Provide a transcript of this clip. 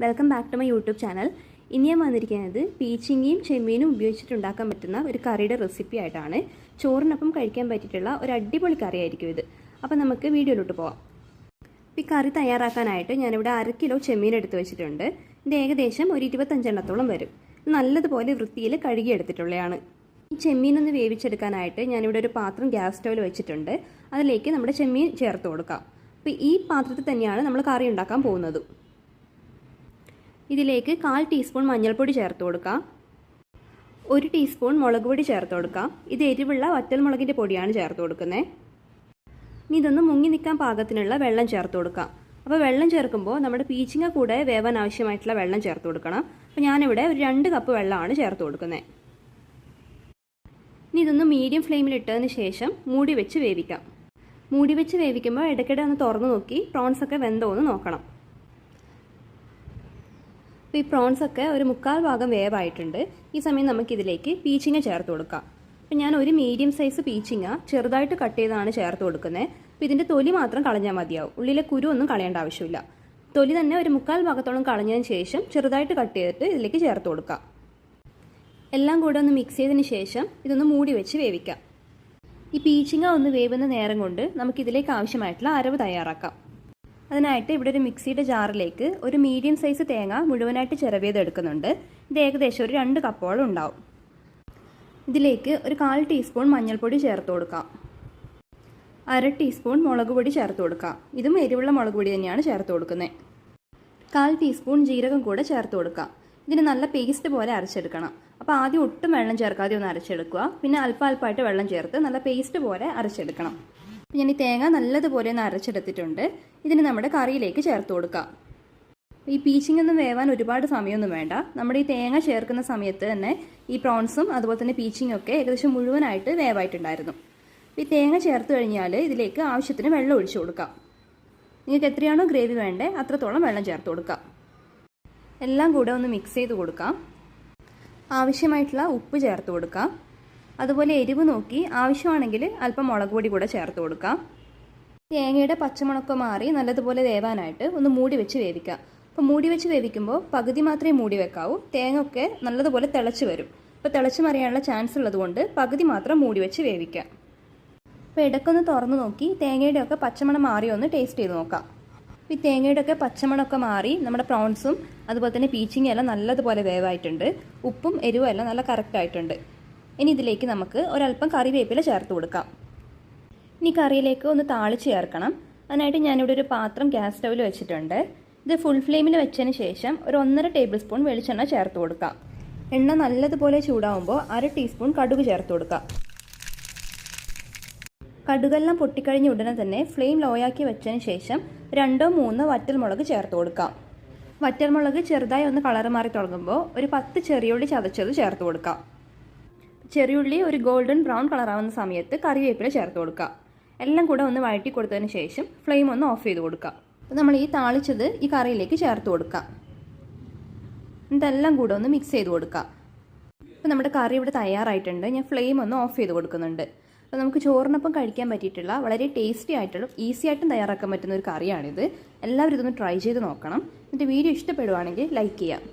Welcome back to my YouTube channel. ഇനി ഞാൻ വന്നിരിക്കുന്നത് പീച്ചിങ്ങയും ചെമ്മീനും ഉപയോഗിച്ചിട്ടുണ്ടാക്കാൻ പറ്റുന്ന ഒരു കറിയുടെ റെസിപ്പി ആയിട്ടാണ്. ചോറിനൊപ്പം കഴിക്കാൻ പറ്റിയിട്ടുള്ള ഒരു അടിപൊളി കറിയായിരിക്കും ഇത്. അപ്പോൾ നമുക്ക് വീഡിയോയിലോട്ട് പോവാം. ഈ കറി തയ്യാറാക്കാനായിട്ട് ഞാനിവിടെ 1/2 കിലോ ചെമ്മീൻ എടുത്ത് വെച്ചിട്ടുണ്ട്. ഇത് ഏകദേശം ഒരു 25 എണ്ണത്തോളം വരും. നല്ലതുപോലെ വൃത്തിയിൽ കഴുകിയെടുത്തിട്ടുള്ളതാണ്. ഈ ചെമ്മീനൊന്ന് വേവിച്ചെടുക്കാനായിട്ട് ഞാനിവിടെ ഒരു പാത്രം ഗ്യാസ് സ്റ്റൗവിൽ വെച്ചിട്ടുണ്ട്. അതിലേക്ക് നമ്മുടെ ചെമ്മീൻ ചേർത്ത് കൊടുക്കാം. അപ്പോൾ ഈ പാത്രത്തിൽ തന്നെയാണ് നമ്മൾ കറി ഉണ്ടാക്കാൻ പോകുന്നത്. ഇതിലേക്ക് 1/4 ടീസ്പൂൺ മഞ്ഞൾപ്പൊടി ചേർത്ത് കൊടുക്കാം. 1 ടീസ്പൂൺ മുളക് പൊടി ചേർത്ത് കൊടുക്കാം. ഇത് എരിവുള്ള വറ്റൽമുളകിൻ്റെ പൊടിയാണ് ചേർത്ത് കൊടുക്കുന്നത്. ഇനി ഇതൊന്ന് മുങ്ങി നിൽക്കാൻ പാകത്തിനുള്ള വെള്ളം ചേർത്ത് കൊടുക്കാം. അപ്പോൾ വെള്ളം ചേർക്കുമ്പോൾ നമ്മുടെ പീച്ചിങ്ങ കൂടെ വേവാൻ ആവശ്യമായിട്ടുള്ള വെള്ളം ചേർത്ത് കൊടുക്കണം. അപ്പോൾ ഞാനിവിടെ ഒരു 2 കപ്പ് വെള്ളമാണ് ചേർത്ത് കൊടുക്കുന്നത്. ഇനി ഇതൊന്ന് മീഡിയം ഫ്ലെയിമിൽ ഇട്ടതിന് ശേഷം മൂടി വെച്ച് വേവിക്കാം. മൂടി വെച്ച് വേവിക്കുമ്പോൾ ഇടയ്ക്കിടെ ഒന്ന് തുറന്നു നോക്കി പ്രോൺസൊക്കെ വെന്തോ എന്ന് നോക്കണം. അപ്പോൾ ഈ പ്രോൺസൊക്കെ ഒരു 1/4 ഭാഗം വേവായിട്ടുണ്ട്. ഈ സമയം നമുക്കിതിലേക്ക് പീച്ചിങ്ങ ചേർത്ത് കൊടുക്കാം. അപ്പോൾ ഞാൻ ഒരു മീഡിയം സൈസ് പീച്ചിങ്ങ ചെറുതായിട്ട് കട്ട് ചെയ്താണ് ചേർത്ത് കൊടുക്കുന്നത്. അപ്പോൾ ഇതിൻ്റെ തൊലി മാത്രം കളഞ്ഞാൽ മതിയാവും. ഉള്ളിലെ കുരു ഒന്നും കളയേണ്ട ആവശ്യമില്ല. തൊലി തന്നെ ഒരു 1/4 ഭാഗത്തോളം കളഞ്ഞതിന് ശേഷം ചെറുതായിട്ട് കട്ട് ചെയ്തിട്ട് ഇതിലേക്ക് ചേർത്ത് കൊടുക്കാം. എല്ലാം കൂടെ ഒന്ന് മിക്സ് ചെയ്തതിന് ശേഷം ഇതൊന്ന് മൂടി വെച്ച് വേവിക്കാം. ഈ പീച്ചിങ്ങ ഒന്ന് വേവുന്ന നേരം കൊണ്ട് നമുക്കിതിലേക്ക് ആവശ്യമായിട്ടുള്ള അരവ് തയ്യാറാക്കാം. അതിനായിട്ട് ഇവിടെ ഒരു മിക്സിയുടെ ജാറിലേക്ക് ഒരു മീഡിയം സൈസ് തേങ്ങ മുഴുവനായിട്ട് ചിരവിയത് എടുക്കുന്നുണ്ട്. ഇത് ഏകദേശം ഒരു 2 കപ്പോളം ഉണ്ടാവും. ഇതിലേക്ക് ഒരു 1/4 ടീസ്പൂൺ മഞ്ഞൾപ്പൊടി ചേർത്ത് കൊടുക്കാം. 1/2 ടീസ്പൂൺ മുളക് പൊടി ചേർത്ത് കൊടുക്കാം. ഇതും എരിവുള്ള മുളക് പൊടി തന്നെയാണ് ചേർത്ത് കൊടുക്കുന്നത്. 1/4 ടീസ്പൂൺ ജീരകം കൂടെ ചേർത്ത് കൊടുക്കാം. ഇതിന് നല്ല പേസ്റ്റ് പോലെ അരച്ചെടുക്കണം. അപ്പോൾ ആദ്യം ഒട്ടും വെള്ളം ചേർക്കാതെ ഒന്ന് അരച്ചെടുക്കുക. പിന്നെ അല്പമായിട്ട് വെള്ളം ചേർത്ത് നല്ല പേസ്റ്റ് പോലെ അരച്ചെടുക്കണം. അപ്പോൾ ഞാൻ ഈ തേങ്ങ നല്ലതുപോലെ ഒന്ന് അരച്ചെടുത്തിട്ടുണ്ട്. ഇതിന് നമ്മുടെ കറിയിലേക്ക് ചേർത്ത് കൊടുക്കാം. ഈ പീച്ചിങ് ഒന്നും വേവാൻ ഒരുപാട് സമയമൊന്നും വേണ്ട. നമ്മുടെ ഈ തേങ്ങ ചേർക്കുന്ന സമയത്ത് തന്നെ ഈ പ്രോൺസും അതുപോലെ തന്നെ പീച്ചിങ്ങും ഒക്കെ ഏകദേശം മുഴുവനായിട്ട് വേവായിട്ടുണ്ടായിരുന്നു. ഈ തേങ്ങ ചേർത്ത് കഴിഞ്ഞാൽ ഇതിലേക്ക് ആവശ്യത്തിന് വെള്ളം ഒഴിച്ചു കൊടുക്കാം. നിങ്ങൾക്ക് എത്രയാണോ ഗ്രേവി വേണ്ടേ അത്രത്തോളം വെള്ളം ചേർത്ത് കൊടുക്കാം. എല്ലാം കൂടെ ഒന്ന് മിക്സ് ചെയ്ത് കൊടുക്കാം. ആവശ്യമായിട്ടുള്ള ഉപ്പ് ചേർത്ത് കൊടുക്കാം. അതുപോലെ എരിവ് നോക്കി ആവശ്യമാണെങ്കിൽ അല്പം മുളക് പൊടി കൂടെ ചേർത്ത് കൊടുക്കാം. തേങ്ങയുടെ പച്ചമുളകൊക്കെ മാറി നല്ലതുപോലെ വേവാനായിട്ട് ഒന്ന് മൂടി വെച്ച് വേവിക്കാം. അപ്പോൾ മൂടി വെച്ച് വേവിക്കുമ്പോൾ പകുതി മാത്രമേ മൂടി വെക്കാവൂ. തേങ്ങ ഒക്കെ നല്ലതുപോലെ തിളച്ച് വരും. അപ്പോൾ തിളച്ച് മറിയാനുള്ള ചാൻസ് ഉള്ളതുകൊണ്ട് പകുതി മാത്രം മൂടി വെച്ച് വേവിക്കാം. അപ്പോൾ ഇടയ്ക്കൊന്ന് തുറന്ന് നോക്കി തേങ്ങയുടെ ഒക്കെ പച്ചമണം മാറി ഒന്ന് ടേസ്റ്റ് ചെയ്ത് നോക്കാം. ഈ തേങ്ങയുടെ ഒക്കെ പച്ചമണമൊക്കെ മാറി നമ്മുടെ പ്രോൺസും അതുപോലെ തന്നെ പീച്ചിങ്ങും എല്ലാം നല്ലതുപോലെ വേവായിട്ടുണ്ട്. ഉപ്പും എരിവും എല്ലാം നല്ല കറക്റ്റായിട്ടുണ്ട്. ഇനി ഇതിലേക്ക് നമുക്ക് ഒരല്പം കറിവേപ്പില ചേർത്ത് കൊടുക്കാം. ഇനി കറിയിലേക്ക് ഒന്ന് താളിച്ച് ചേർക്കണം. അതിനായിട്ട് ഞാനിവിടെ ഒരു പാത്രം ഗ്യാസ് സ്റ്റൗവിൽ വെച്ചിട്ടുണ്ട്. ഇത് ഫുൾ ഫ്ലെയിമിൽ വെച്ചതിന് ശേഷം ഒരു 1.5 ടേബിൾ സ്പൂൺ വെളിച്ചെണ്ണ ചേർത്ത് കൊടുക്കാം. എണ്ണ നല്ലതുപോലെ ചൂടാവുമ്പോൾ 1/2 ടീസ്പൂൺ കടുക് ചേർത്ത് കൊടുക്കാം. കടുകെല്ലാം പൊട്ടിക്കഴിഞ്ഞ ഉടനെ തന്നെ ഫ്ലെയിം ലോയാക്കി വെച്ചതിന് ശേഷം 2-3 വറ്റൽമുളക് ചേർത്ത് കൊടുക്കാം. വറ്റൽമുളക് ചെറുതായി ഒന്ന് കളർ മാറി തുടങ്ങുമ്പോൾ ഒരു 10 ചെറിയുള്ളി ചതച്ചത് ചേർത്ത് കൊടുക്കാം. ചെറിയുള്ളി ഒരു ഗോൾഡൻ ബ്രൗൺ കളറാവുന്ന സമയത്ത് കറിവേപ്പില ചേർത്ത് കൊടുക്കാം. എല്ലാം കൂടെ ഒന്ന് വഴറ്റി കൊടുത്തതിന് ശേഷം ഫ്ലെയിം ഒന്ന് ഓഫ് ചെയ്ത് കൊടുക്കാം. അപ്പോൾ നമ്മൾ ഈ താളിച്ചത് ഈ കറിയിലേക്ക് ചേർത്ത് കൊടുക്കാം. ഇതെല്ലാം കൂടെ ഒന്ന് മിക്സ് ചെയ്ത് കൊടുക്കാം. അപ്പോൾ നമ്മുടെ കറി ഇവിടെ തയ്യാറായിട്ടുണ്ട്. ഞാൻ ഫ്ലെയിം ഒന്ന് ഓഫ് ചെയ്ത് കൊടുക്കുന്നുണ്ട്. അപ്പോൾ നമുക്ക് ചോറിനൊപ്പം കഴിക്കാൻ പറ്റിയിട്ടുള്ള വളരെ ടേസ്റ്റി ആയിട്ടുള്ള ഈസി ആയിട്ടും തയ്യാറാക്കാൻ പറ്റുന്ന ഒരു കറിയാണിത്. എല്ലാവരും ഇതൊന്ന് ട്രൈ ചെയ്ത് നോക്കണം. എന്നിട്ട് വീഡിയോ ഇഷ്ടപ്പെടുവാണെങ്കിൽ ലൈക്ക് ചെയ്യാം.